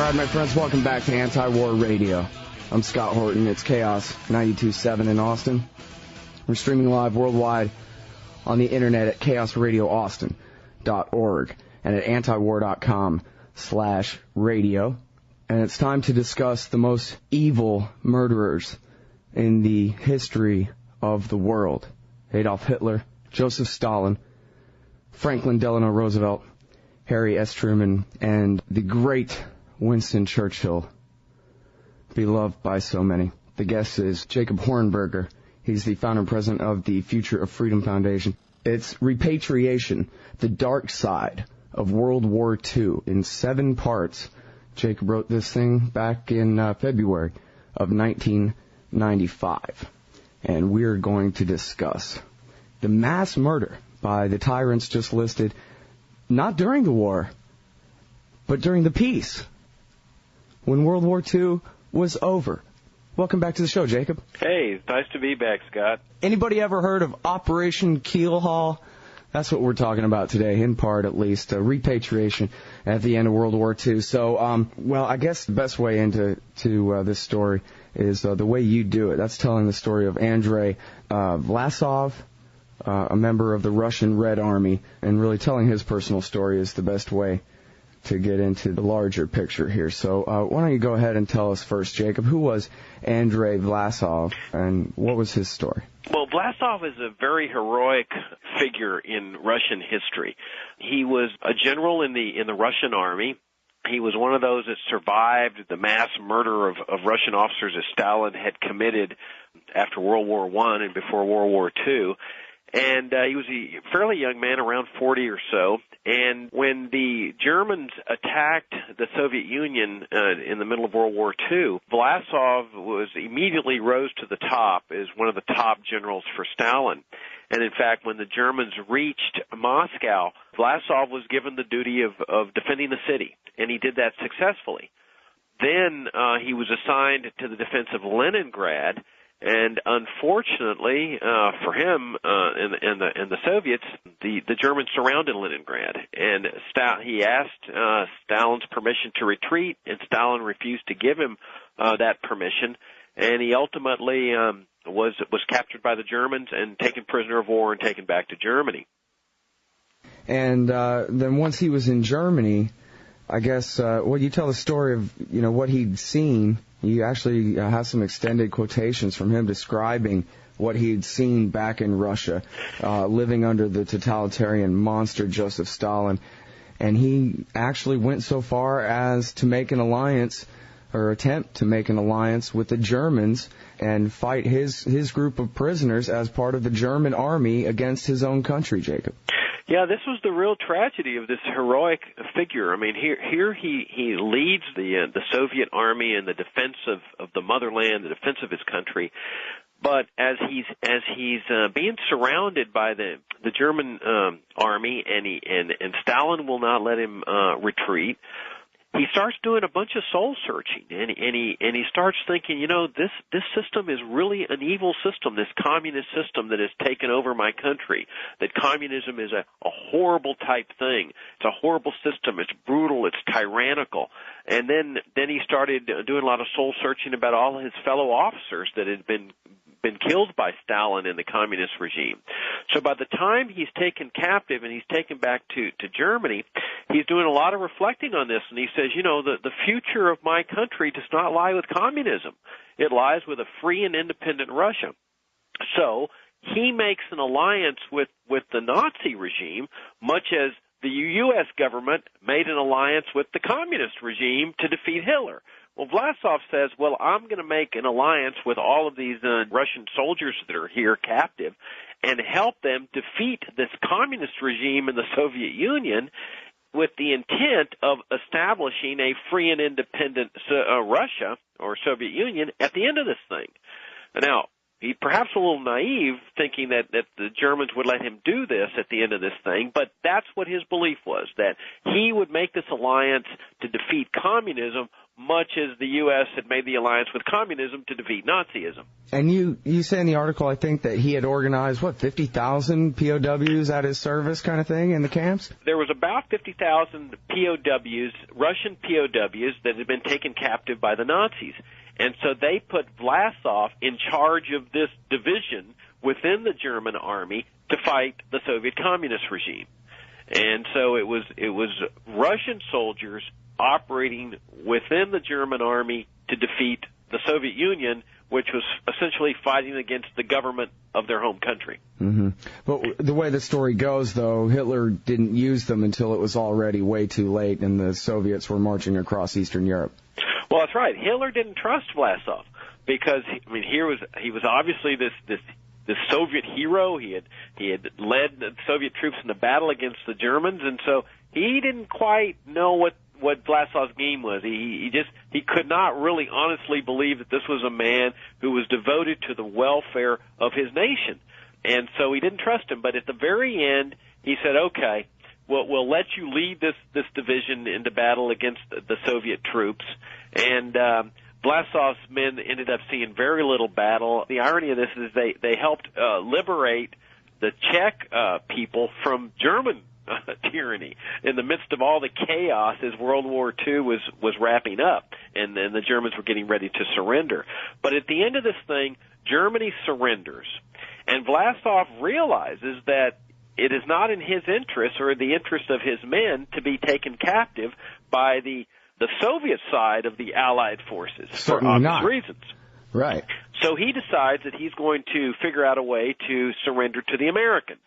All right, my friends, welcome back to Anti-War Radio. I'm Scott Horton. It's Chaos 92.7 in Austin. We're streaming live worldwide on the internet at chaosradioaustin.org and at antiwar.com/radio. And it's time to discuss the most evil murderers in the history of the world. Adolf Hitler, Joseph Stalin, Franklin Delano Roosevelt, Harry S. Truman, and the great Winston Churchill, beloved by so many. The guest is Jacob Hornberger. He's the founder and president of the Future of Freedom Foundation. It's Repatriation, the dark side of World War II, in 7 parts. Jacob wrote this thing back in February of 1995. And we're going to discuss the mass murder by the tyrants just listed, not during the war, but during the peace, when World War II was over. Welcome back to the show, Jacob. Hey, nice to be back, Scott. Anybody ever heard of Operation Keelhaul? That's what we're talking about today, in part at least, repatriation at the end of World War II. So, well, I guess the best way into this story is the way you do it. That's telling the story of Andrey Vlasov, a member of the Russian Red Army, and really telling his personal story is the best way to get into the larger picture here. So why don't you go ahead and tell us first, Jacob, who was Andrey Vlasov and what was his story? Well, Blastoff is a very heroic figure in Russian history. He was a general in the Russian army. He was one of those that survived the mass murder of Russian officers that Stalin had committed after World War I and before World War II. And he was a fairly young man, around 40 or so. And when the Germans attacked the Soviet Union in the middle of World War II, Vlasov immediately rose to the top as one of the top generals for Stalin. And in fact, when the Germans reached Moscow, Vlasov was given the duty of defending the city, and he did that successfully. Then he was assigned to the defense of Leningrad. And unfortunately for him and the Soviets, the Germans surrounded Leningrad, and he asked Stalin's permission to retreat, and Stalin refused to give him that permission, and he ultimately was captured by the Germans and taken prisoner of war and taken back to Germany. And then once he was in Germany, I guess, you tell the story of what he'd seen. You actually have some extended quotations from him describing what he'd seen back in Russia, living under the totalitarian monster Joseph Stalin. And he actually went so far as to make an alliance, or attempt to make an alliance with the Germans and fight his group of prisoners as part of the German army against his own country, Jacob. Yeah, this was the real tragedy of this heroic figure. I mean, here he leads the Soviet army in the defense of the motherland, the defense of his country. But as he's being surrounded by the German army, and Stalin will not let him retreat, he starts doing a bunch of soul searching, and he starts thinking, this system is really an evil system, this communist system that has taken over my country. That communism is a horrible type thing. It's a horrible system. It's brutal. It's tyrannical. And then he started doing a lot of soul searching about all his fellow officers that had been killed by Stalin in the communist regime. So by the time he's taken captive and he's taken back to Germany, he's doing a lot of reflecting on this, and he says, the future of my country does not lie with communism. It lies with a free and independent Russia. So he makes an alliance with the Nazi regime, much as the U.S. government made an alliance with the communist regime to defeat Hitler. Well, Vlasov says, I'm going to make an alliance with all of these Russian soldiers that are here captive and help them defeat this communist regime in the Soviet Union with the intent of establishing a free and independent Russia or Soviet Union at the end of this thing. Now, he's perhaps a little naive, thinking that the Germans would let him do this at the end of this thing, but that's what his belief was, that he would make this alliance to defeat communism much as the U.S. had made the alliance with communism to defeat Nazism. And you say in the article, I think, that he had organized, 50,000 POWs at his service kind of thing in the camps? There was about 50,000 POWs, Russian POWs, that had been taken captive by the Nazis. And so they put Vlasov in charge of this division within the German army to fight the Soviet communist regime. And so it was Russian soldiers operating within the German army to defeat the Soviet Union, which was essentially fighting against the government of their home country. Mm-hmm. But the way the story goes, though, Hitler didn't use them until it was already way too late and the Soviets were marching across Eastern Europe. Well, that's right. Hitler didn't trust Vlasov because, he was obviously this Soviet hero. He had led the Soviet troops in the battle against the Germans, and so he didn't quite know what Vlasov's game was. He could not really honestly believe that this was a man who was devoted to the welfare of his nation. And so he didn't trust him. But at the very end, he said, okay, we'll let you lead this division into battle against the Soviet troops. And Vlasov's men ended up seeing very little battle. The irony of this is they helped liberate the Czech people from German tyranny in the midst of all the chaos as World War II was wrapping up, and then the Germans were getting ready to surrender. But at the end of this thing, Germany surrenders, and Vlasov realizes that it is not in his interest or the interest of his men to be taken captive by the Soviet side of the Allied forces for obvious reasons. Right. So he decides that he's going to figure out a way to surrender to the Americans,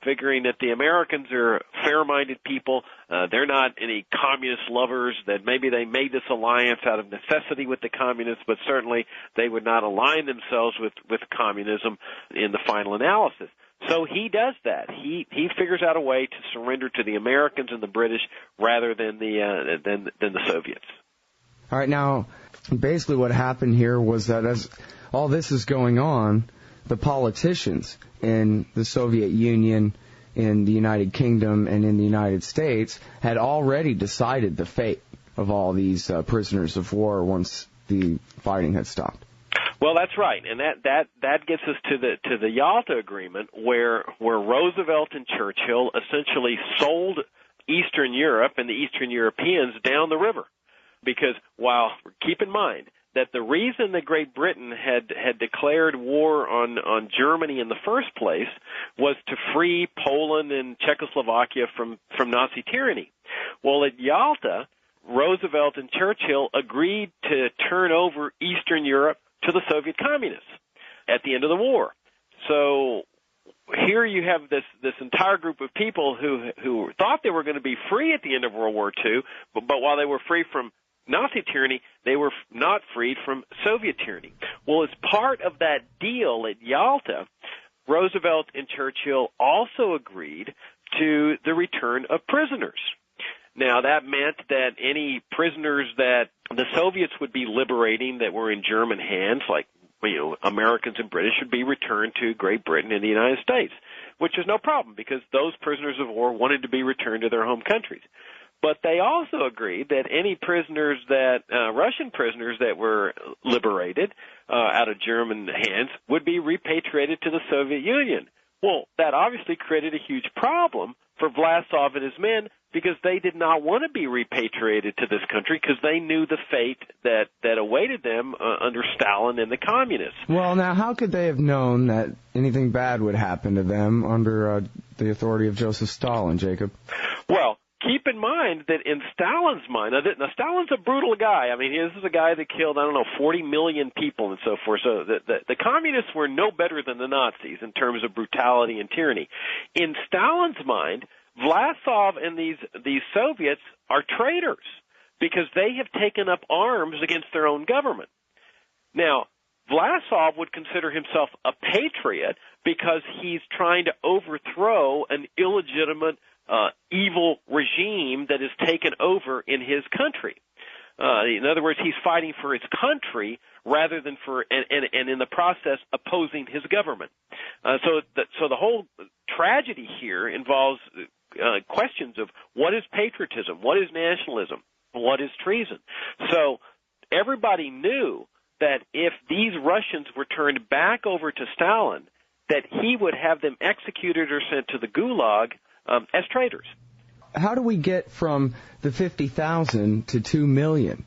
figuring that the Americans are fair-minded people. They're not any communist lovers, that maybe they made this alliance out of necessity with the communists, but certainly they would not align themselves with communism in the final analysis. So he does that. He figures out a way to surrender to the Americans and the British rather than the Soviets. All right, now, basically what happened here was that as all this is going on, the politicians in the Soviet Union, in the United Kingdom, and in the United States had already decided the fate of all these prisoners of war once the fighting had stopped. Well, that's right, and that gets us to the Yalta Agreement, where Roosevelt and Churchill essentially sold Eastern Europe and the Eastern Europeans down the river, because keep in mind that the reason that Great Britain had declared war on Germany in the first place was to free Poland and Czechoslovakia from Nazi tyranny. Well, at Yalta, Roosevelt and Churchill agreed to turn over Eastern Europe to the Soviet communists at the end of the war. So here you have this entire group of people who thought they were going to be free at the end of World War II, but while they were free from Nazi tyranny, they were not freed from Soviet tyranny. Well, as part of that deal at Yalta, Roosevelt and Churchill also agreed to the return of prisoners. Now, that meant that any prisoners that the Soviets would be liberating that were in German hands, like Americans and British, would be returned to Great Britain and the United States, which is no problem because those prisoners of war wanted to be returned to their home countries. But they also agreed that any prisoners Russian prisoners that were liberated out of German hands would be repatriated to the Soviet Union. Well, that obviously created a huge problem for Vlasov and his men because they did not want to be repatriated to this country because they knew the fate that awaited them under Stalin and the communists. Well, now, how could they have known that anything bad would happen to them under the authority of Joseph Stalin, Jacob? Well, keep in mind that in Stalin's mind, now Stalin's a brutal guy. I mean, this is a guy that killed, 40 million people and so forth. So the communists were no better than the Nazis in terms of brutality and tyranny. In Stalin's mind, Vlasov and these Soviets are traitors because they have taken up arms against their own government. Now, Vlasov would consider himself a patriot because he's trying to overthrow an illegitimate evil regime that is taken over in his country. In other words, he's fighting for his country rather than and in the process opposing his government. So the whole tragedy here involves questions of what is patriotism, what is nationalism, what is treason. So everybody knew that if these Russians were turned back over to Stalin, that he would have them executed or sent to the Gulag as traitors. How do we get from the 50,000 to 2 million?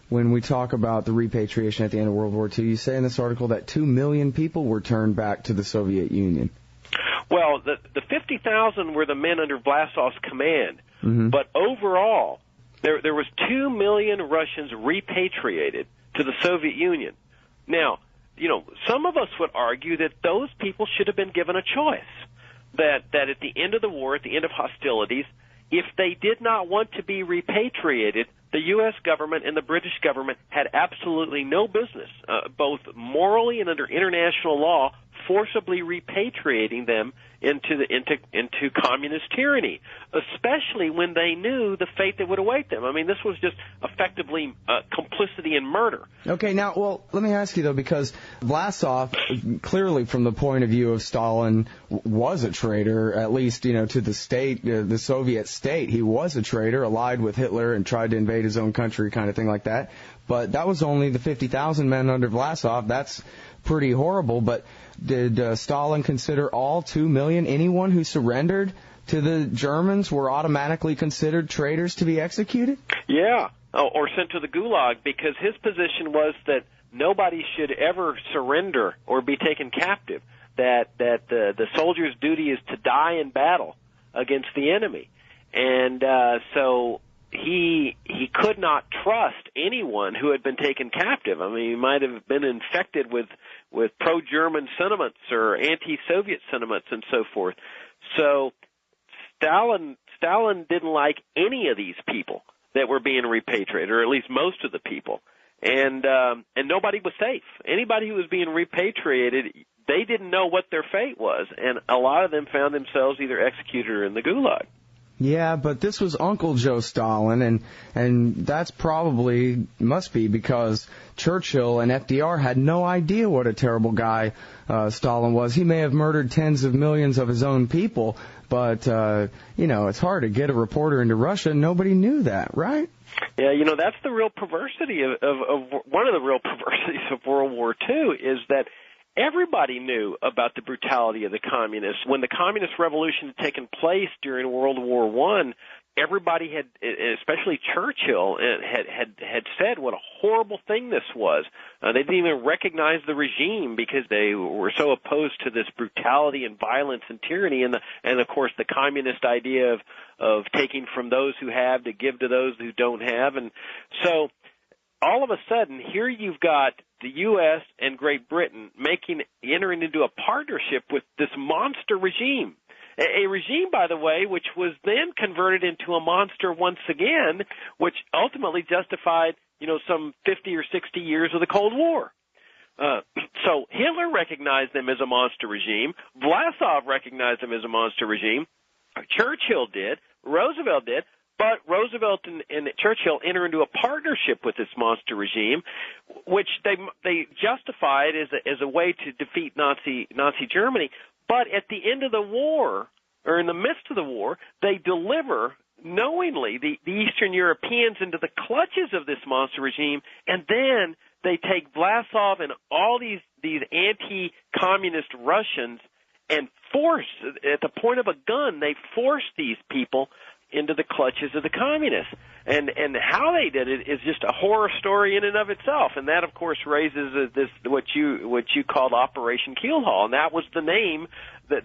When we talk about the repatriation at the end of World War II, you say in this article that 2 million people were turned back to the Soviet Union. Well, the 50,000 were the men under Vlasov's command. Mm-hmm. But overall, there was 2 million Russians repatriated to the Soviet Union. Now, some of us would argue that those people should have been given a choice. That at the end of the war, at the end of hostilities, if they did not want to be repatriated, the U.S. government and the British government had absolutely no business, both morally and under international law, forcibly repatriating them into communist tyranny, especially when they knew the fate that would await them. I mean, this was just effectively complicity in murder. Okay, now, well, let me ask you, though, because Vlasov, clearly from the point of view of Stalin, was a traitor, at least, to the state, the Soviet state. He was a traitor, allied with Hitler and tried to invade his own country, kind of thing like that. But that was only the 50,000 men under Vlasov. That's pretty horrible, but did Stalin consider all 2 million, anyone who surrendered to the Germans were automatically considered traitors to be executed? Yeah, or sent to the Gulag, because his position was that nobody should ever surrender or be taken captive, that the soldier's duty is to die in battle against the enemy. And so he could not trust anyone who had been taken captive. I mean, he might have been infected with pro-German sentiments or anti-Soviet sentiments and so forth. So Stalin didn't like any of these people that were being repatriated, or at least most of the people. And nobody was safe. Anybody who was being repatriated, they didn't know what their fate was, and a lot of them found themselves either executed or in the Gulag. Yeah, but this was Uncle Joe Stalin, and that's probably, must be because Churchill and FDR had no idea what a terrible guy Stalin was. He may have murdered tens of millions of his own people, but, it's hard to get a reporter into Russia. Nobody knew that, right? Yeah, that's the real perversity of one of the real perversities of World War II is that everybody knew about the brutality of the communists. When the communist revolution had taken place during World War I, everybody had, especially Churchill, had said what a horrible thing this was. They didn't even recognize the regime because they were so opposed to this brutality and violence and tyranny, and of course the communist idea of taking from those who have to give to those who don't have. And so all of a sudden, here you've got the U.S. and Great Britain entering into a partnership with this monster regime. A regime, by the way, which was then converted into a monster once again, which ultimately justified, some 50 or 60 years of the Cold War. So Hitler recognized them as a monster regime. Vlasov recognized them as a monster regime. Churchill did. Roosevelt did. But Roosevelt and Churchill enter into a partnership with this monster regime, which they justified as a way to defeat Nazi Germany. But at the end of the war, or in the midst of the war, they deliver knowingly the Eastern Europeans into the clutches of this monster regime, and then they take Vlasov and all these anti-communist Russians and force, at the point of a gun, they force these people into the clutches of the communists. And how they did it is just a horror story in and of itself. And that, of course, raises this what you called Operation Keelhaul. And that was the name that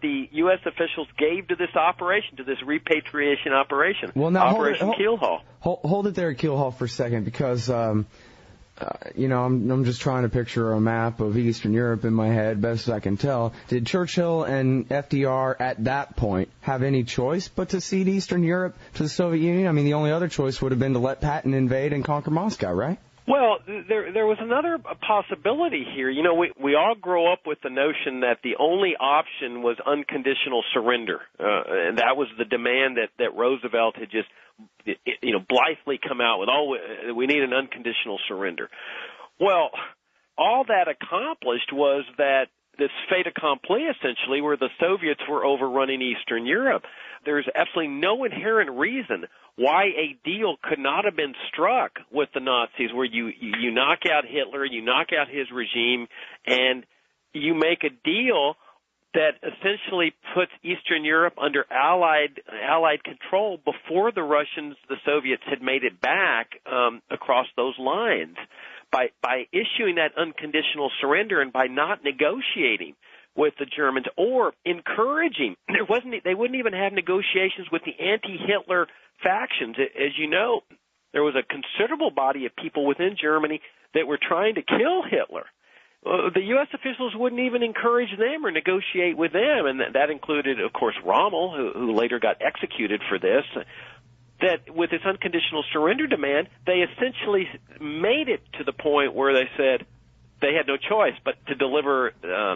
the U.S. officials gave to this operation, to this repatriation operation. Well, now Operation Keelhaul. Hold it there at Keelhaul for a second, because I'm just trying to picture a map of Eastern Europe in my head, best as I can tell. Did Churchill and FDR at that point have any choice but to cede Eastern Europe to the Soviet Union? I mean, the only other choice would have been to let Patton invade and conquer Moscow, right? Well, there was another possibility here. We all grow up with the notion that the only option was unconditional surrender, and that was the demand that Roosevelt had just blithely come out with. We need an unconditional surrender. Well, all that accomplished was that this fait accompli, essentially, where the Soviets were overrunning Eastern Europe. There's absolutely no inherent reason why a deal could not have been struck with the Nazis, where you knock out Hitler, you knock out his regime, and you make a deal that essentially puts Eastern Europe under Allied control before the Russians, the Soviets, had made it back across those lines. By issuing that unconditional surrender and by not negotiating with the Germans or encouraging, they wouldn't even have negotiations with the anti-Hitler factions. As you know, there was a considerable body of people within Germany that were trying to kill Hitler. The U.S. officials wouldn't even encourage them or negotiate with them, and that included, of course, Rommel, who later got executed for this. That with this unconditional surrender demand, they essentially made it to the point where they said they had no choice but to deliver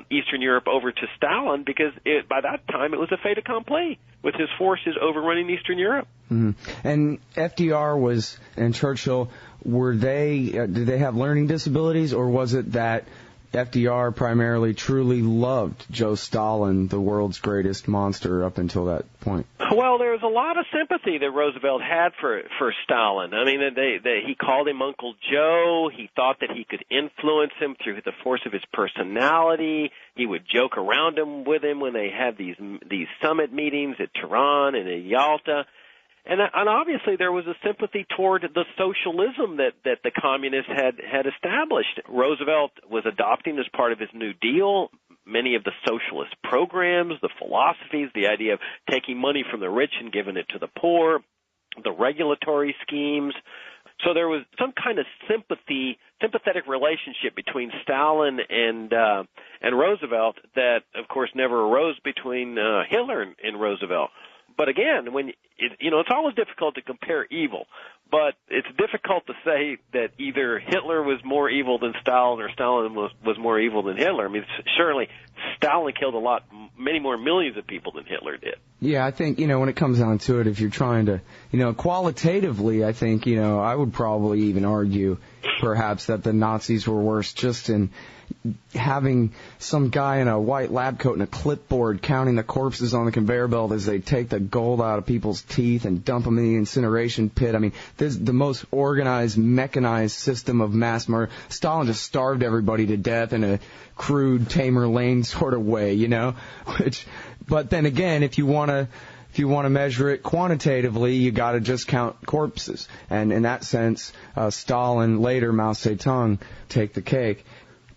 Eastern Europe over to Stalin, because by that time it was a fait accompli with his forces overrunning Eastern Europe. Mm-hmm. And FDR and Churchill, did they have learning disabilities, or was it that FDR primarily truly loved Joe Stalin, the world's greatest monster, up until that point? Well, there was a lot of sympathy that Roosevelt had for Stalin. I mean, he called him Uncle Joe. He thought that he could influence him through the force of his personality. He would joke around with him when they had these summit meetings at Tehran and at Yalta. And obviously there was a sympathy toward the socialism that the communists had established. Roosevelt was adopting as part of his New Deal many of the socialist programs, the philosophies, the idea of taking money from the rich and giving it to the poor, the regulatory schemes. So there was some kind of sympathetic relationship between Stalin and Roosevelt that, of course, never arose between Hitler and Roosevelt. But again, it's always difficult to compare evil, but it's difficult to say that either Hitler was more evil than Stalin or Stalin was more evil than Hitler. I mean, certainly Stalin killed many more millions of people than Hitler did. Yeah, I think, when it comes down to it, if you're trying to, qualitatively, I think, I would probably even argue perhaps that the Nazis were worse just in having some guy in a white lab coat and a clipboard counting the corpses on the conveyor belt as they take the gold out of people's teeth and dump them in the incineration pit. I mean, this is the most organized, mechanized system of mass murder. Stalin just starved everybody to death in a crude Tamer Lane sort of way, But then again, if you want to measure it quantitatively, you got to just count corpses. And in that sense, Stalin, later Mao Zedong, take the cake.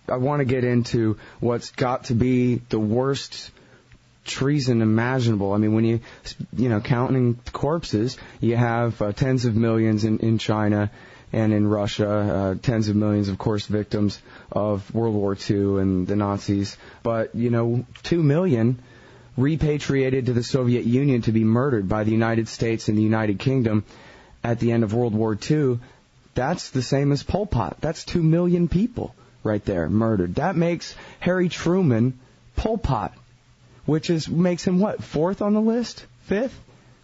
I want to get into what's got to be the worst treason imaginable. I mean, when you counting corpses, you have tens of millions in China and in Russia, tens of millions, of course, victims of World War II and the Nazis. But, 2 million repatriated to the Soviet Union to be murdered by the United States and the United Kingdom at the end of World War II. That's the same as Pol Pot. That's 2 million people right there, murdered. That makes Harry Truman Pol Pot, which makes him what, 4th on the list? 5th?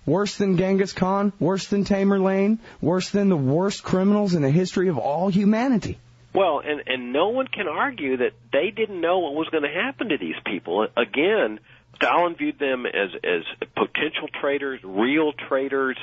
Worse than Genghis Khan? Worse than Tamer Lane? Worse than the worst criminals in the history of all humanity? Well, and no one can argue that they didn't know what was going to happen to these people. Again, Stalin viewed them as potential traitors, real traitors,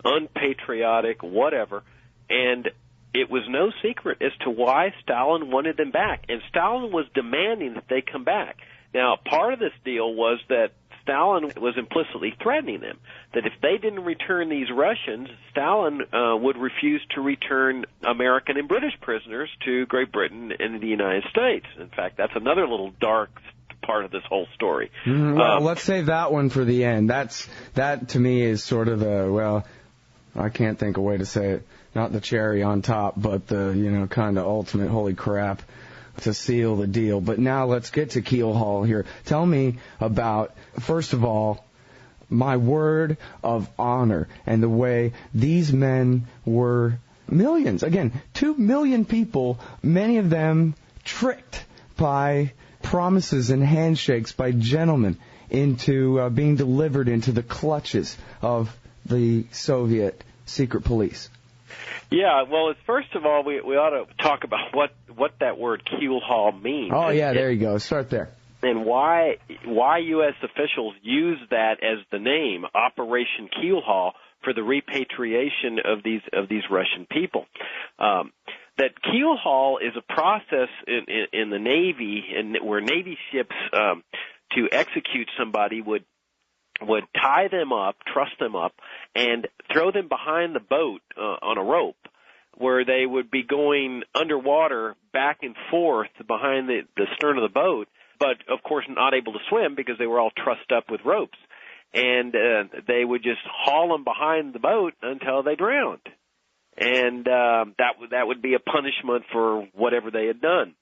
unpatriotic, whatever, and it was no secret as to why Stalin wanted them back, and Stalin was demanding that they come back. Now, part of this deal was that Stalin was implicitly threatening them, that if they didn't return these Russians, Stalin would refuse to return American and British prisoners to Great Britain and the United States. In fact, that's another little dark part of this whole story. Well, let's save that one for the end. That to me is sort of I can't think of a way to say it. Not the cherry on top, but the, kind of ultimate holy crap to seal the deal. But now let's get to Keelhaul here. Tell me about, first of all, my word of honor and the way these men were millions. Again, 2 million people, many of them tricked by promises and handshakes by gentlemen into being delivered into the clutches of the Soviet secret police. Yeah, well, first of all, we ought to talk about what that word Keelhaul means. Oh, yeah, there you go. Start there. and why U.S. officials used that as the name, Operation Keelhaul, for the repatriation of these Russian people. That Keelhaul is a process in the Navy, where Navy ships to execute somebody would tie them up, truss them up, and throw them behind the boat on a rope, where they would be going underwater back and forth behind the stern of the boat, but of course not able to swim because they were all trussed up with ropes. And they would just haul them behind the boat until they drowned. And that would be a punishment for whatever they had done.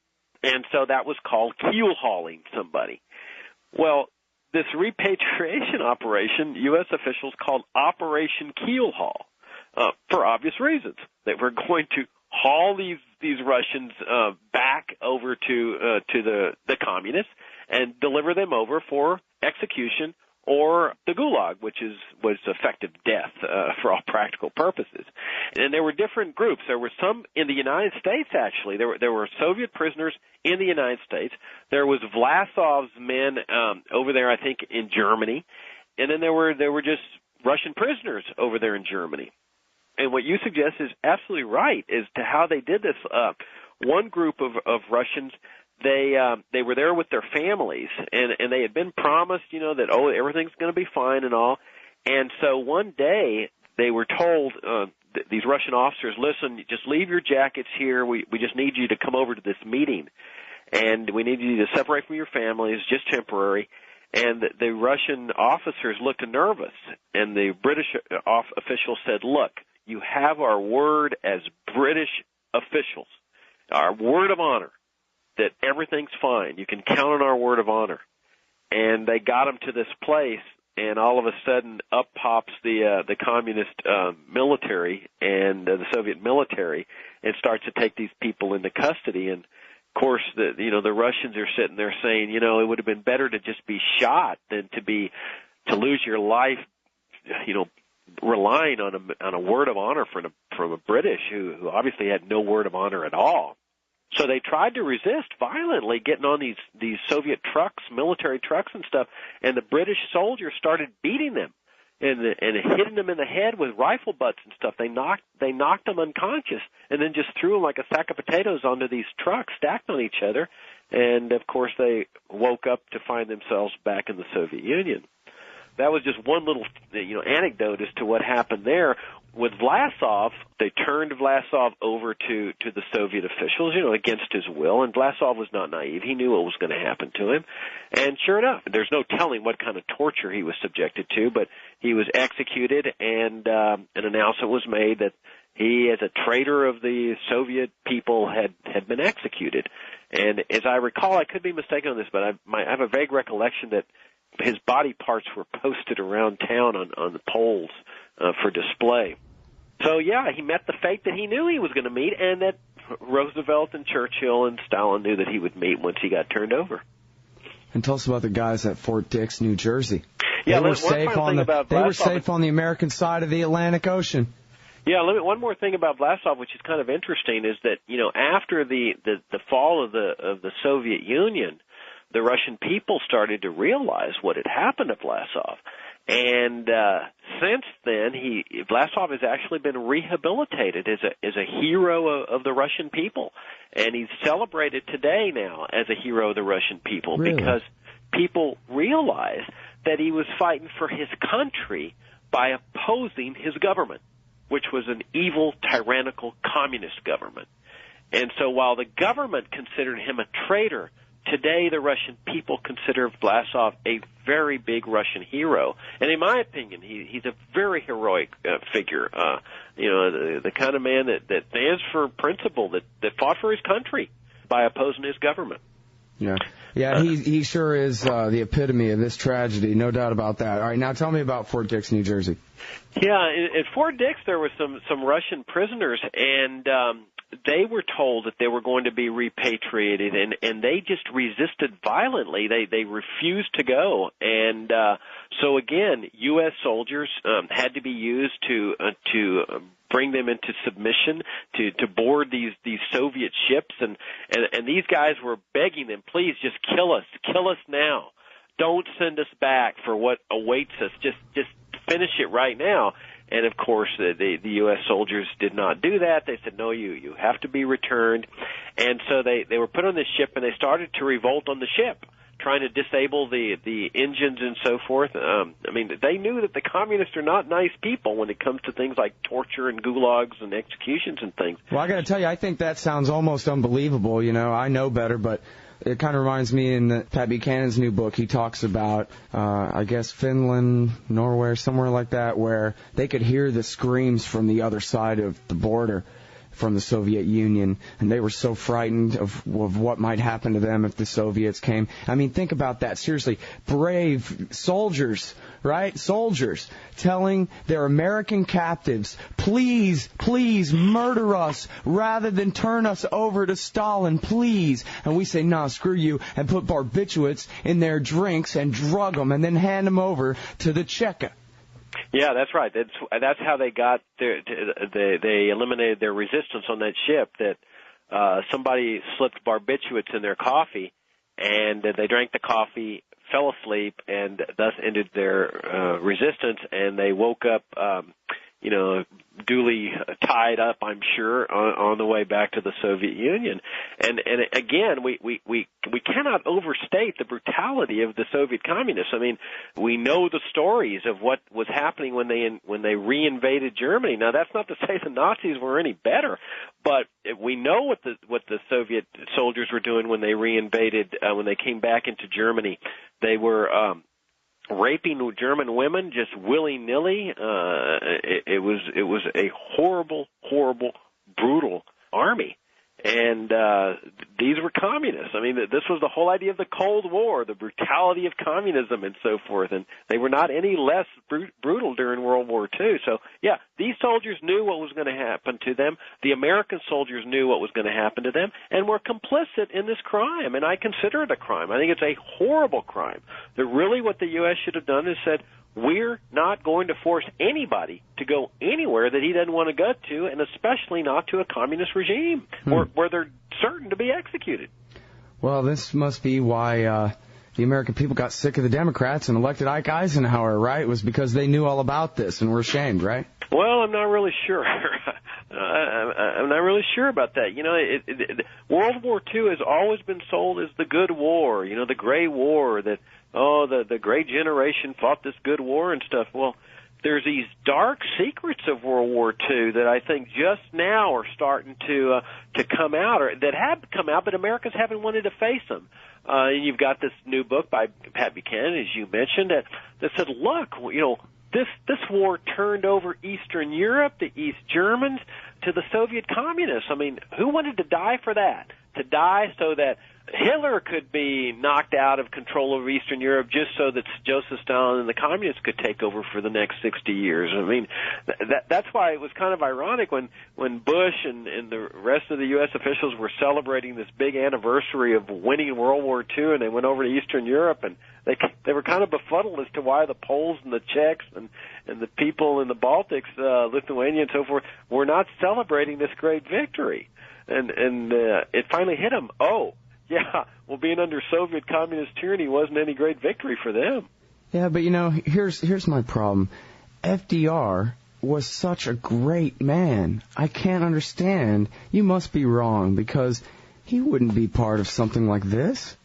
And so that was called keel hauling somebody. Well, this repatriation operation, U.S. officials called Operation Keelhaul, for obvious reasons. They were going to haul these Russians back over to the communists and deliver them over for execution, or the Gulag, which was effective death for all practical purposes. And there were different groups. There were some in the United States, actually. There were Soviet prisoners in the United States. There was Vlasov's men over there, I think, in Germany. And then there were just Russian prisoners over there in Germany. And what you suggest is absolutely right as to how they did this. One group of Russians, they were there with their families, and they had been promised, that, everything's going to be fine and all. And so one day they were told, these Russian officers, listen, just leave your jackets here. We just need you to come over to this meeting, and we need you to separate from your families, just temporary. And the Russian officers looked nervous, and the British official said, look, you have our word as British officials, our word of honor, that everything's fine. You can count on our word of honor. And they got them to this place, and all of a sudden up pops the communist military and the Soviet military and starts to take these people into custody. And of course, the Russians are sitting there saying, it would have been better to just be shot than to lose your life, relying on a word of honor from a British who obviously had no word of honor at all. So they tried to resist violently, getting on these Soviet trucks, military trucks and stuff, and the British soldiers started beating them and hitting them in the head with rifle butts and stuff. They knocked them unconscious and then just threw them like a sack of potatoes onto these trucks stacked on each other. And of course they woke up to find themselves back in the Soviet Union. That was just one little, anecdote as to what happened there. With Vlasov, they turned Vlasov over to the Soviet officials, against his will, and Vlasov was not naive. He knew what was going to happen to him. And sure enough, there's no telling what kind of torture he was subjected to, but he was executed, and an announcement was made that he, as a traitor of the Soviet people, had been executed. And as I recall, I could be mistaken on this, but I have a vague recollection that his body parts were posted around town on the poles for display. So, yeah, he met the fate that he knew he was going to meet, and that Roosevelt and Churchill and Stalin knew that he would meet once he got turned over. And tell us about the guys at Fort Dix, New Jersey. Yeah, they were safe on the American side of the Atlantic Ocean. Yeah, one more thing about Vlasov, which is kind of interesting, is that after the fall of the Soviet Union, the Russian people started to realize what had happened to Vlasov. And since then, Vlasov has actually been rehabilitated as a hero of the Russian people. And he's celebrated today now as a hero of the Russian people. Really? Because people realize that he was fighting for his country by opposing his government, which was an evil, tyrannical, communist government. And so while the government considered him a traitor, today the Russian people consider Vlasov a very big Russian hero. And in my opinion, he's a very heroic figure, the kind of man that stands for principle, that fought for his country by opposing his government. Yeah, he sure is the epitome of this tragedy, no doubt about that. All right, now tell me about Fort Dix, New Jersey. Yeah, at Fort Dix there were some Russian prisoners, and they were told that they were going to be repatriated, and they just resisted violently. They refused to go, and so again, U.S. soldiers had to be used to bring them into submission, to board these Soviet ships, and these guys were begging them, please just kill us now. Don't send us back for what awaits us. Just finish it right now. And of course, the U.S. soldiers did not do that. They said, no, you have to be returned. And so they were put on this ship, and they started to revolt on the ship, trying to disable the engines and so forth. I mean, they knew that the communists are not nice people when it comes to things like torture and gulags and executions and things. Well, I got to tell you, I think that sounds almost unbelievable. You know, I know better, but it kind of reminds me in Pat Buchanan's new book, he talks about, I guess, Finland, Norway, somewhere like that, where they could hear the screams from the other side of the border from the Soviet Union, and they were so frightened of what might happen to them if the Soviets came. I mean, think about that. Seriously, brave soldiers, right? Soldiers telling their American captives, please, please murder us rather than turn us over to Stalin, please. And we say, nah, screw you, and put barbiturates in their drinks and drug them and then hand them over to the Cheka. Yeah, that's right. That's how they got they eliminated their resistance on that ship. That somebody slipped barbiturates in their coffee, and they drank the coffee, fell asleep, and thus ended their resistance. And they woke up, duly tied up, I'm sure, on the way back to the Soviet Union. And again, we cannot overstate the brutality of the Soviet communists. I mean, we know the stories of what was happening when they reinvaded Germany. Now, that's not to say the Nazis were any better, but we know what the Soviet soldiers were doing when they reinvaded, when they came back into Germany. They were raping German women just willy-nilly. It was a horrible, horrible, brutal army. And these were communists. I mean, this was the whole idea of the Cold War, the brutality of communism and so forth. And they were not any less brutal during World War II. So, yeah, these soldiers knew what was going to happen to them. The American soldiers knew what was going to happen to them and were complicit in this crime. And I consider it a crime. I think it's a horrible crime. That really what the U.S. should have done is said, we're not going to force anybody to go anywhere that he doesn't want to go to, and especially not to a communist regime where they're certain to be executed. Well, this must be why the American people got sick of the Democrats and elected Ike Eisenhower, right? It was because they knew all about this and were ashamed, right? Well, I'm not really sure. I'm not really sure about that. You know, World War II has always been sold as the good war, you know, the gray war, that, the great generation fought this good war and stuff. Well, there's these dark secrets of World War II that I think just now are starting to come out, or that have come out, but Americans haven't wanted to face them. And you've got this new book by Pat Buchanan, as you mentioned, that said, look, you know, this war turned over Eastern Europe, the East Germans, to the Soviet communists. I mean, who wanted to die for that? To die so that Hitler could be knocked out of control of Eastern Europe just so that Joseph Stalin and the communists could take over for the next 60 years. I mean, that's why it was kind of ironic when Bush and the rest of the U.S. officials were celebrating this big anniversary of winning World War II, and they went over to Eastern Europe, and they were kind of befuddled as to why the Poles and the Czechs and the people in the Baltics, Lithuania and so forth, were not celebrating this great victory. And it finally hit them. Oh, yeah, well, being under Soviet communist tyranny wasn't any great victory for them. Yeah, but, you know, here's my problem. FDR was such a great man. I can't understand. You must be wrong, because he wouldn't be part of something like this.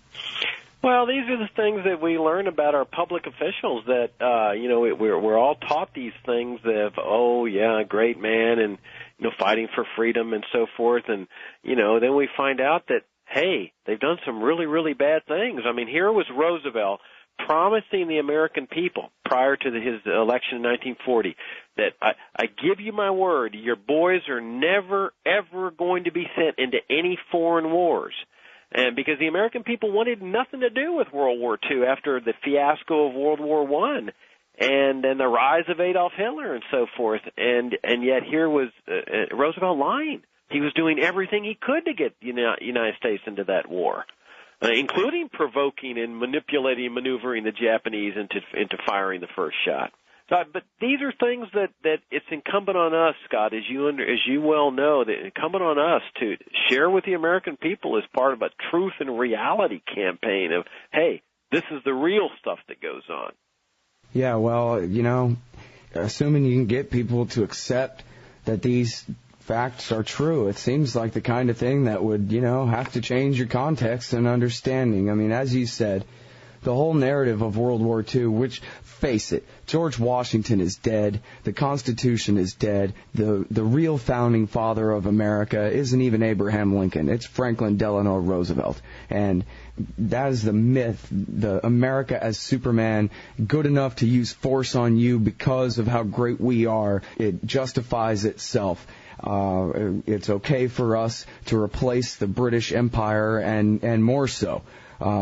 Well, these are the things that we learn about our public officials, that, we're all taught these things of, oh, yeah, great man, and, you know, fighting for freedom and so forth. And, you know, then we find out that, hey, they've done some really, really bad things. I mean, here was Roosevelt promising the American people prior to his election in 1940 that I give you my word, your boys are never, ever going to be sent into any foreign wars. And because the American people wanted nothing to do with World War II after the fiasco of World War I and then the rise of Adolf Hitler and so forth. And yet here was Roosevelt lying. He was doing everything he could to get the United States into that war, including provoking and manipulating and maneuvering the Japanese into firing the first shot. So, but these are things that it's incumbent on us, Scott, as you well know, that it's incumbent on us to share with the American people as part of a truth and reality campaign of, hey, this is the real stuff that goes on. Yeah, well, assuming you can get people to accept that these facts are true, it seems like the kind of thing that would, have to change your context and understanding. I mean, as you said, the whole narrative of World War II, which, face it, George Washington is dead, the Constitution is dead, the real founding father of America isn't even Abraham Lincoln, it's Franklin Delano Roosevelt. And that is the myth, the America as Superman, good enough to use force on you because of how great we are. It justifies itself. It's okay for us to replace the British Empire and more so.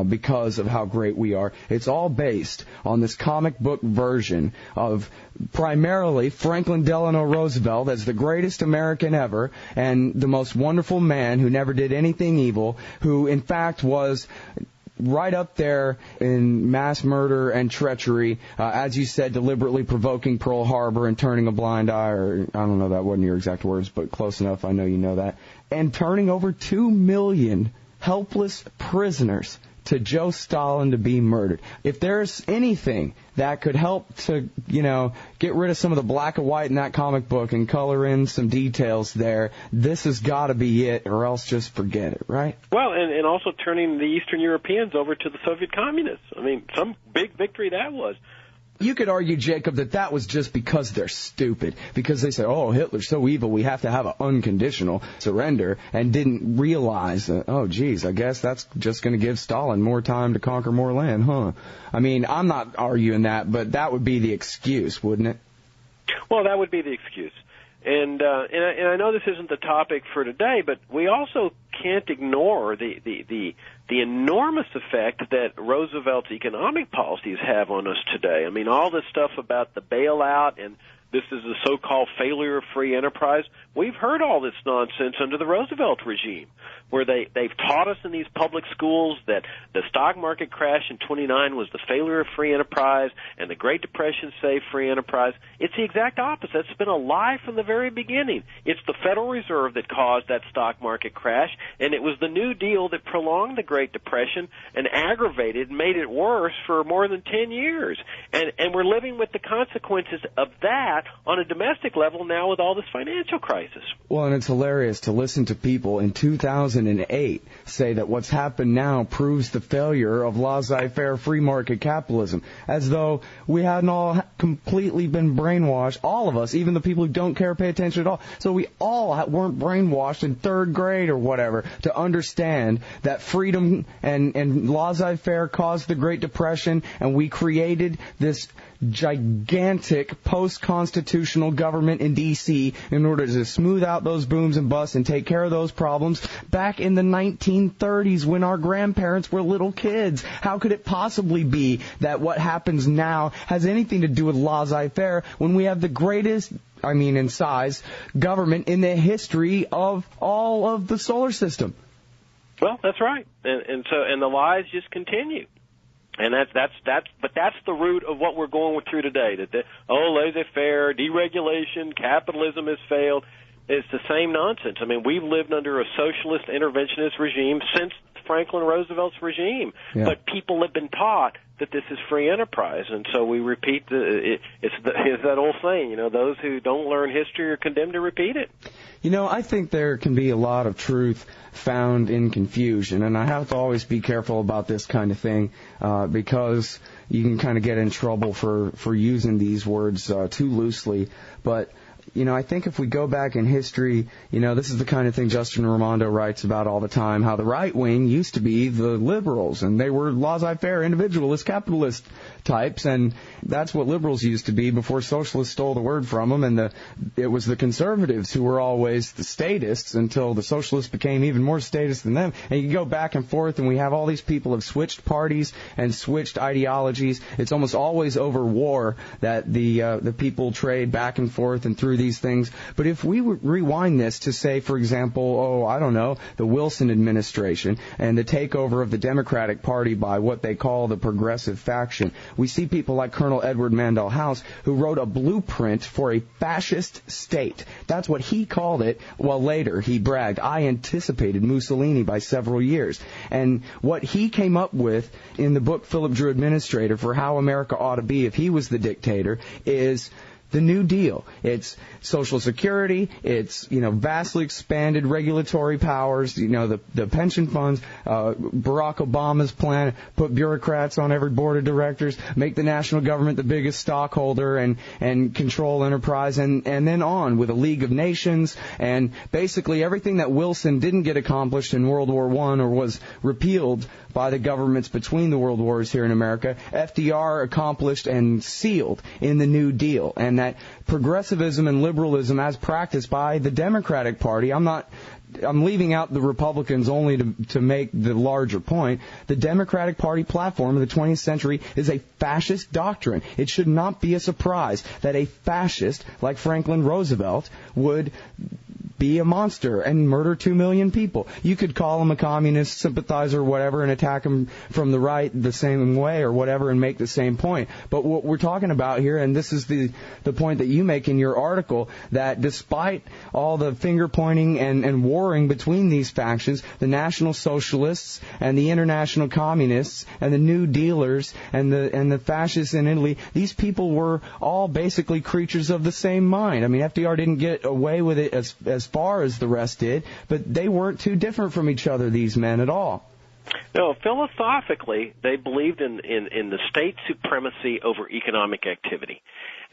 Because of how great we are. It's all based on this comic book version of primarily Franklin Delano Roosevelt as the greatest American ever and the most wonderful man who never did anything evil, who in fact was right up there in mass murder and treachery, as you said, deliberately provoking Pearl Harbor and turning a blind eye, or I don't know, that wasn't your exact words, but close enough, I know you know that, and turning over 2 million helpless prisoners to Joe Stalin to be murdered. If there's anything that could help to, get rid of some of the black and white in that comic book and color in some details there, this has got to be it, or else just forget it, right? Well, and also turning the Eastern Europeans over to the Soviet communists. I mean, some big victory that was. You could argue, Jacob, that was just because they're stupid, because they said, oh, Hitler's so evil, we have to have an unconditional surrender, and didn't realize that, oh, geez, I guess that's just going to give Stalin more time to conquer more land, huh? I mean, I'm not arguing that, but that would be the excuse, wouldn't it? Well, that would be the excuse. And I know this isn't the topic for today, but we also can't ignore the enormous effect that Roosevelt's economic policies have on us today. I mean, all this stuff about the bailout and this is the so-called failure of free enterprise. We've heard all this nonsense under the Roosevelt regime, where they've taught us in these public schools that the stock market crash in '29 was the failure of free enterprise and the Great Depression saved free enterprise. It's the exact opposite. It's been a lie from the very beginning. It's the Federal Reserve that caused that stock market crash, and it was the New Deal that prolonged the Great Depression and aggravated and made it worse for more than 10 years. And we're living with the consequences of that on a domestic level now with all this financial crisis. Well, and it's hilarious to listen to people in 2008 say that what's happened now proves the failure of laissez-faire free market capitalism, as though we hadn't all completely been brainwashed, all of us, even the people who don't care, pay attention at all. So we all weren't brainwashed in third grade or whatever to understand that freedom and laissez-faire caused the Great Depression, and we created this gigantic post-constitutional government in D.C. in order to smooth out those booms and busts and take care of those problems back in the 1930s when our grandparents were little kids. How could it possibly be that what happens now has anything to do with laissez-faire when we have the greatest, in size, government in the history of all of the solar system? Well, that's right. And the lies just continue. And that's the root of what we're going through today. Laissez-faire, deregulation, capitalism has failed. It's the same nonsense. I mean, we've lived under a socialist interventionist regime since Franklin Roosevelt's regime. Yeah. But people have been taught that this is free enterprise, and so we repeat it's that old saying, those who don't learn history are condemned to repeat it. I think there can be a lot of truth found in confusion, and I have to always be careful about this kind of thing because you can kind of get in trouble for using these words too loosely. But I think if we go back in history, this is the kind of thing Justin Raimondo writes about all the time, how the right wing used to be the liberals, and they were laissez-faire, individualist, capitalist types, and that's what liberals used to be before socialists stole the word from them, and it was the conservatives who were always the statists until the socialists became even more statist than them. And you go back and forth, and we have all these people have switched parties and switched ideologies. It's almost always over war that the people trade back and forth and through through these things. But if we rewind this to say, for example, the Wilson administration and the takeover of the Democratic Party by what they call the progressive faction, we see people like Colonel Edward Mandell House, who wrote a blueprint for a fascist state. That's what he called it. Well, later he bragged, I anticipated Mussolini by several years. And what he came up with in the book Philip Drew Administrator for how America ought to be if he was the dictator is the New Deal. It's Social Security, it's, vastly expanded regulatory powers, the pension funds, Barack Obama's plan, put bureaucrats on every board of directors, make the national government the biggest stockholder and control enterprise, and then on with a League of Nations, and basically everything that Wilson didn't get accomplished in World War I or was repealed by the governments between the world wars here in America, FDR accomplished and sealed in the New Deal. And that progressivism and liberalism as practiced by the Democratic Party, I'm leaving out the Republicans only to make the larger point. The Democratic Party platform of the 20th century is a fascist doctrine. It should not be a surprise that a fascist like Franklin Roosevelt would be a monster and murder 2 million people. You could call him a communist sympathizer or whatever and attack him from the right the same way or whatever and make the same point. But what we're talking about here, and this is the point that you make in your article, that despite all the finger pointing and warring between these factions, the National Socialists and the International Communists and the New Dealers and the fascists in Italy, these people were all basically creatures of the same mind. I mean, FDR didn't get away with it as far as the rest did, but they weren't too different from each other, these men, at all. No, philosophically, they believed in the state supremacy over economic activity.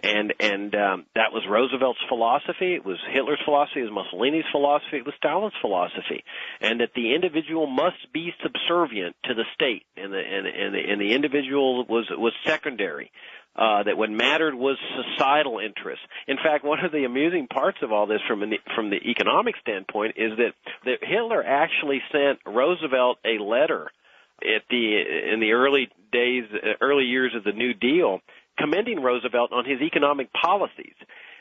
And that was Roosevelt's philosophy, it was Hitler's philosophy, it was Mussolini's philosophy, it was Stalin's philosophy, and that the individual must be subservient to the state, and the individual was secondary. That what mattered was societal interests. In fact, one of the amusing parts of all this from the economic standpoint is that Hitler actually sent Roosevelt a letter in the early years of the New Deal, commending Roosevelt on his economic policies.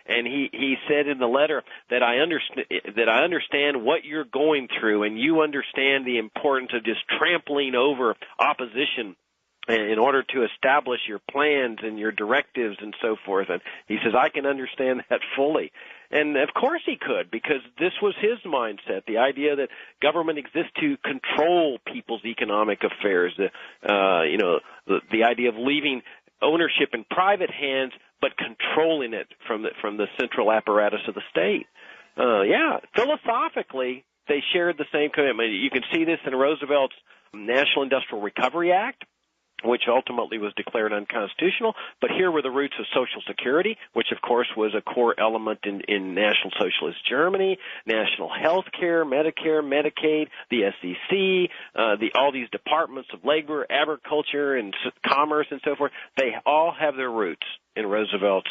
And he said in the letter that I understand what you're going through, and you understand the importance of just trampling over opposition in order to establish your plans and your directives and so forth. And he says, I can understand that fully. And of course he could, because this was his mindset, the idea that government exists to control people's economic affairs, the idea of leaving ownership in private hands but controlling it from the central apparatus of the state. Philosophically, they shared the same commitment. You can see this in Roosevelt's National Industrial Recovery Act, which ultimately was declared unconstitutional. But here were the roots of Social Security, which, of course, was a core element in National Socialist Germany, national health care, Medicare, Medicaid, the SEC, all these departments of labor, agriculture, and commerce, and so forth. They all have their roots in Roosevelt's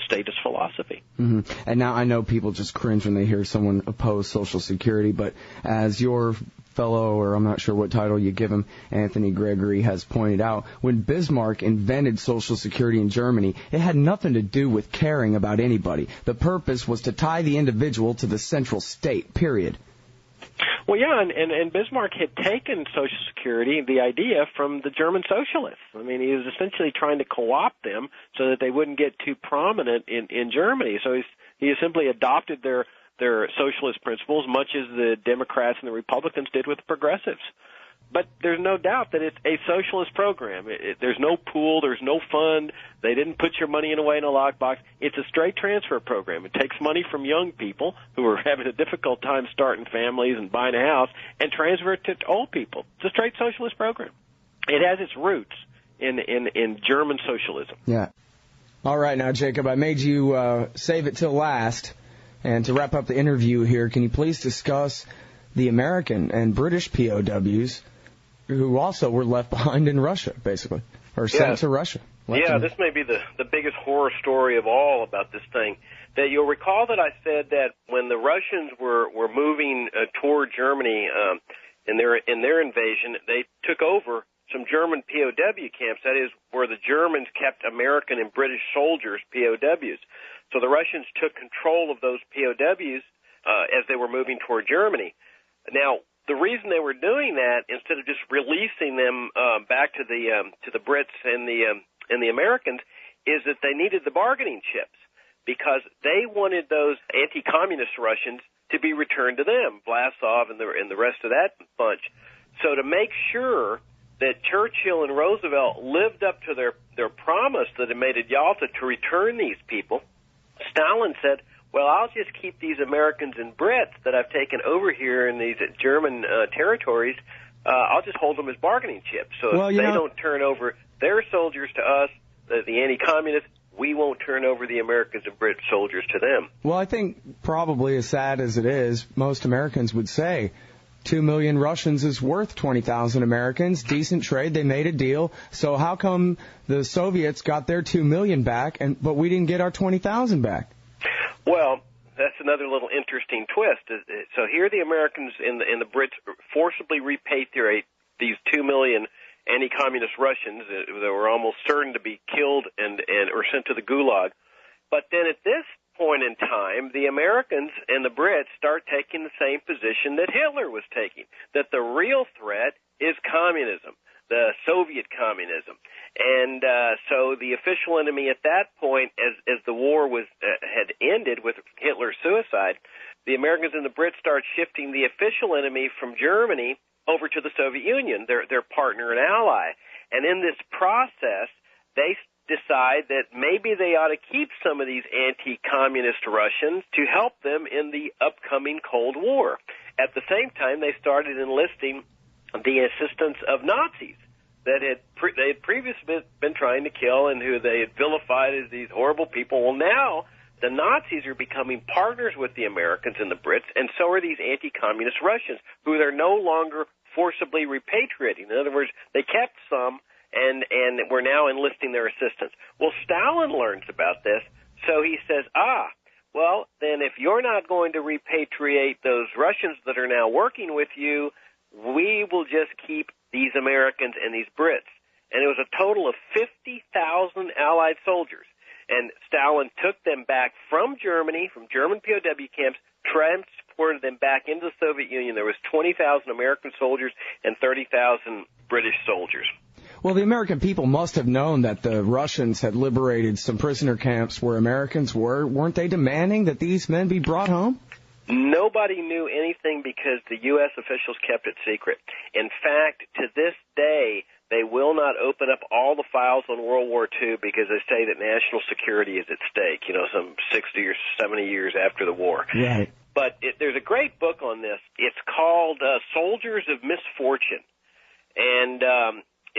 statist philosophy. Mm-hmm. And now I know people just cringe when they hear someone oppose Social Security, but as your fellow, or I'm not sure what title you give him, Anthony Gregory, has pointed out, when Bismarck invented Social Security in Germany, it had nothing to do with caring about anybody. The purpose was to tie the individual to the central state, period. Well, yeah, and Bismarck had taken Social Security, the idea, from the German socialists. I mean, he was essentially trying to co-opt them so that they wouldn't get too prominent in Germany. So he simply adopted their socialist principles, much as the Democrats and the Republicans did with the progressives. But there's no doubt that it's a socialist program. There's no pool, there's no fund. They didn't put your money away in a lockbox. It's a straight transfer program. It takes money from young people who are having a difficult time starting families and buying a house and transfer it to old people. It's a straight socialist program. It has its roots in German socialism. Yeah. All right, now, Jacob, I made you save it till last. And to wrap up the interview here, can you please discuss the American and British POWs who also were left behind in Russia, basically, or sent to Russia? This may be the biggest horror story of all about this thing. That you'll recall that I said that when the Russians were moving toward Germany in their invasion, they took over some German POW camps. That is, where the Germans kept American and British soldiers, POWs. So the Russians took control of those POWs as they were moving toward Germany. Now, the reason they were doing that, instead of just releasing them back to the Brits and the Americans, is that they needed the bargaining chips, because they wanted those anti-communist Russians to be returned to them, Vlasov and the rest of that bunch. So to make sure that Churchill and Roosevelt lived up to their promise that they made at Yalta to return these people, Stalin said, well, I'll just keep these Americans and Brits that I've taken over here in these German territories, I'll just hold them as bargaining chips. So if they don't turn over their soldiers to us, the anti-communists, we won't turn over the Americans and British soldiers to them. Well, I think probably as sad as it is, most Americans would say 2 million Russians is worth 20,000 Americans. Decent trade. They made a deal. So how come the Soviets got their 2 million back, but we didn't get our 20,000 back? Well, that's another little interesting twist. So here the Americans and the Brits forcibly repatriate these 2 million anti-communist Russians that were almost certain to be killed and or sent to the Gulag. But then at this point in time, the Americans and the Brits start taking the same position that Hitler was taking, that the real threat is communism, the Soviet communism. And so the official enemy at that point, as the war had ended with Hitler's suicide, the Americans and the Brits start shifting the official enemy from Germany over to the Soviet Union, their partner and ally. And in this process, they decide that maybe they ought to keep some of these anti-communist Russians to help them in the upcoming Cold War. At the same time, they started enlisting the assistance of Nazis that they had previously been trying to kill and who they had vilified as these horrible people. Well, now the Nazis are becoming partners with the Americans and the Brits, and so are these anti-communist Russians, who they're no longer forcibly repatriating. In other words, they kept some, and we're now enlisting their assistance. Well, Stalin learns about this, so he says, well, then if you're not going to repatriate those Russians that are now working with you, we will just keep these Americans and these Brits. And it was a total of 50,000 Allied soldiers. And Stalin took them back from Germany, from German POW camps, transported them back into the Soviet Union. There was 20,000 American soldiers and 30,000 British soldiers. Well, the American people must have known that the Russians had liberated some prisoner camps where Americans were. Weren't they demanding that these men be brought home? Nobody knew anything because the U.S. officials kept it secret. In fact, to this day, they will not open up all the files on World War II because they say that national security is at stake, some 60 or 70 years after the war. Right. But there's a great book on this. It's called Soldiers of Misfortune. And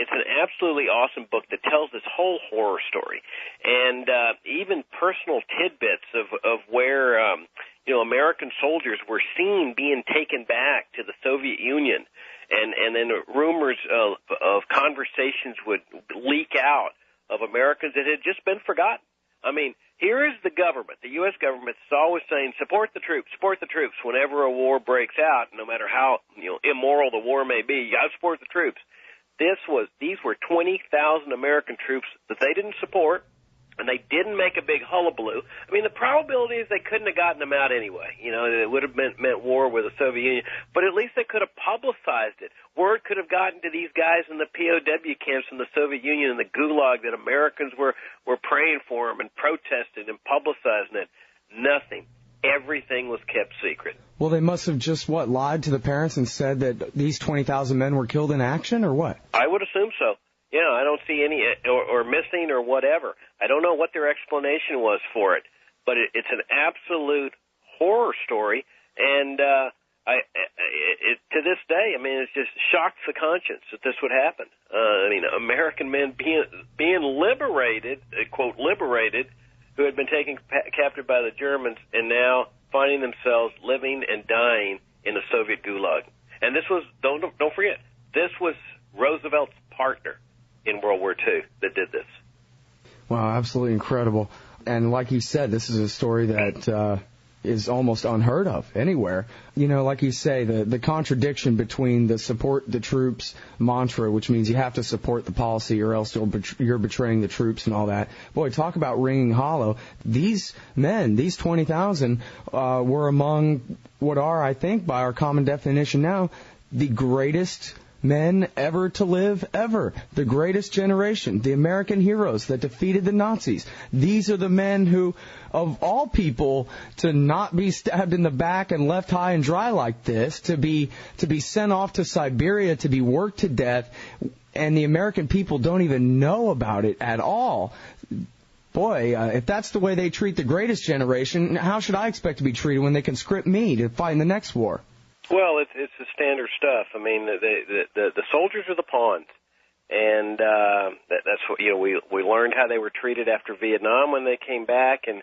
it's an absolutely awesome book that tells this whole horror story. And even personal tidbits of where American soldiers were seen being taken back to the Soviet Union, and then rumors of conversations would leak out of Americans that had just been forgotten. I mean, here is the government, the U.S. government, is always saying, support the troops, whenever a war breaks out, no matter how immoral the war may be, you got to support the troops. These were 20,000 American troops that they didn't support, and they didn't make a big hullabaloo. I mean, the probability is they couldn't have gotten them out anyway. It would have meant war with the Soviet Union, but at least they could have publicized it. Word could have gotten to these guys in the POW camps in the Soviet Union and the Gulag that Americans were praying for them and protesting and publicizing it. Nothing. Everything was kept secret. Well, they must have just, lied to the parents and said that these 20,000 men were killed in action, or what? I would assume so. I don't see any, or missing or whatever. I don't know what their explanation was for it, but it's an absolute horror story, and to this day, it just shocks the conscience that this would happen. American men being liberated, quote, liberated, who had been taken captive by the Germans, and now finding themselves living and dying in the Soviet Gulag. And this was, don't forget, this was Roosevelt's partner in World War II that did this. Wow, absolutely incredible. And like you said, this is a story that is almost unheard of anywhere. You know, like you say, the contradiction between the support the troops mantra, which means you have to support the policy or else you're betraying the troops and all that. Boy, talk about ringing hollow. These men, these 20,000, were among what are, I think, by our common definition now, the greatest men ever to live, ever. The greatest generation, the American heroes that defeated the Nazis. These are the men who, of all people, to not be stabbed in the back and left high and dry like this, to be sent off to Siberia, to be worked to death, and the American people don't even know about it at all. Boy, if that's the way they treat the greatest generation, how should I expect to be treated when they conscript me to fight in the next war? Well, it's the standard stuff. I mean, the soldiers are the pawns, and that's what we learned how they were treated after Vietnam when they came back, and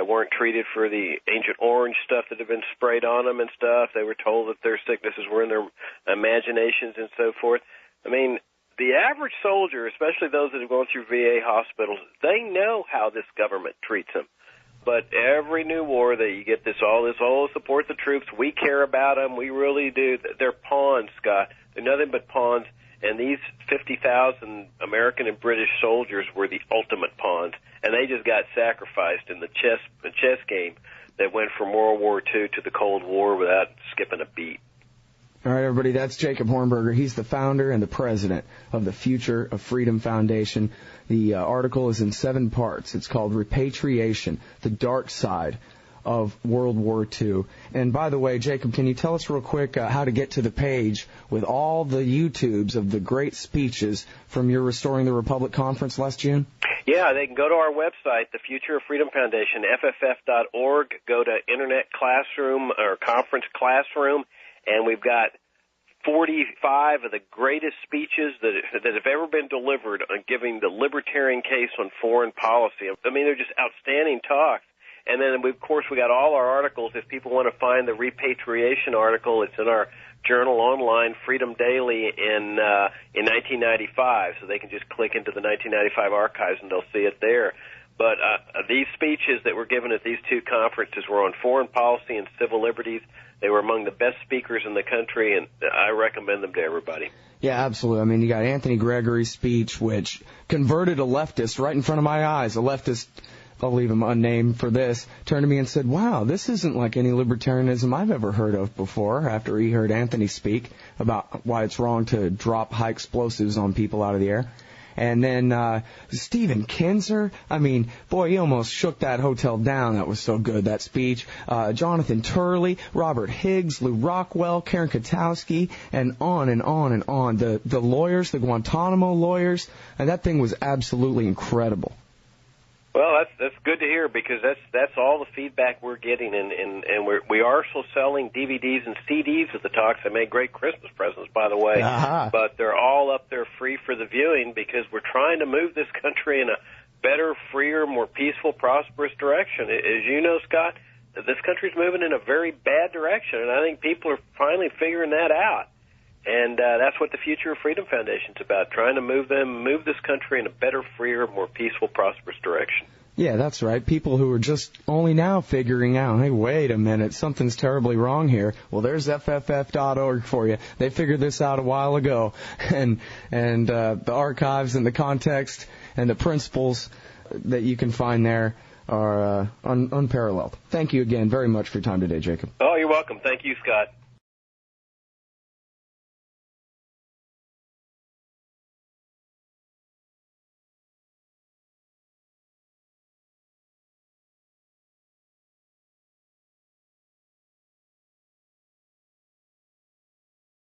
weren't treated for the Agent Orange stuff that had been sprayed on them and stuff. They were told that their sicknesses were in their imaginations and so forth. I mean, the average soldier, especially those that have gone through VA hospitals, they know how this government treats them. But every new war that you get all support the troops, we care about them, we really do. They're pawns, Scott. They're nothing but pawns. And these 50,000 American and British soldiers were the ultimate pawns, and they just got sacrificed in the chess game that went from World War II to the Cold War without skipping a beat. All right, everybody, that's Jacob Hornberger. He's the founder and the president of the Future of Freedom Foundation. The article is in 7 parts. It's called Repatriation, the Dark Side of World War II. And by the way, Jacob, can you tell us real quick how to get to the page with all the YouTubes of the great speeches from your Restoring the Republic conference last June? Yeah, they can go to our website, the Future of Freedom Foundation, FFF.org, go to Internet Classroom or Conference Classroom, and we've got 45 of the greatest speeches that have ever been delivered on giving the libertarian case on foreign policy. I mean, they're just outstanding talks. And then, of course, we got all our articles. If people want to find the repatriation article, it's in our journal online, Freedom Daily, in 1995. So they can just click into the 1995 archives and they'll see it there. But these speeches that were given at these 2 conferences were on foreign policy and civil liberties. They were among the best speakers in the country, and I recommend them to everybody. Yeah, absolutely. I mean, you got Anthony Gregory's speech, which converted a leftist right in front of my eyes. A leftist, I'll leave him unnamed for this, turned to me and said, wow, this isn't like any libertarianism I've ever heard of before, after he heard Anthony speak about why it's wrong to drop high explosives on people out of the air. And then Stephen Kinzer, I mean, boy, he almost shook that hotel down. That was so good, that speech. Jonathan Turley, Robert Higgs, Lou Rockwell, Karen Katowski, and on and on and on. The lawyers, the Guantanamo lawyers, and that thing was absolutely incredible. Well, that's good to hear, because that's all the feedback we're getting, and we are still selling DVDs and CDs of the talks. They make great Christmas presents, by the way, but they're all up there free for the viewing, because we're trying to move this country in a better, freer, more peaceful, prosperous direction. As you know, Scott, this country's moving in a very bad direction, and I think people are finally figuring that out. And that's what the Future of Freedom Foundation is about, trying to move this country in a better, freer, more peaceful, prosperous direction. Yeah, that's right. People who are just only now figuring out, hey, wait a minute, something's terribly wrong here. Well, there's FFF.org for you. They figured this out a while ago. And the archives and the context and the principles that you can find there are unparalleled. Thank you again very much for your time today, Jacob. Oh, you're welcome. Thank you, Scott.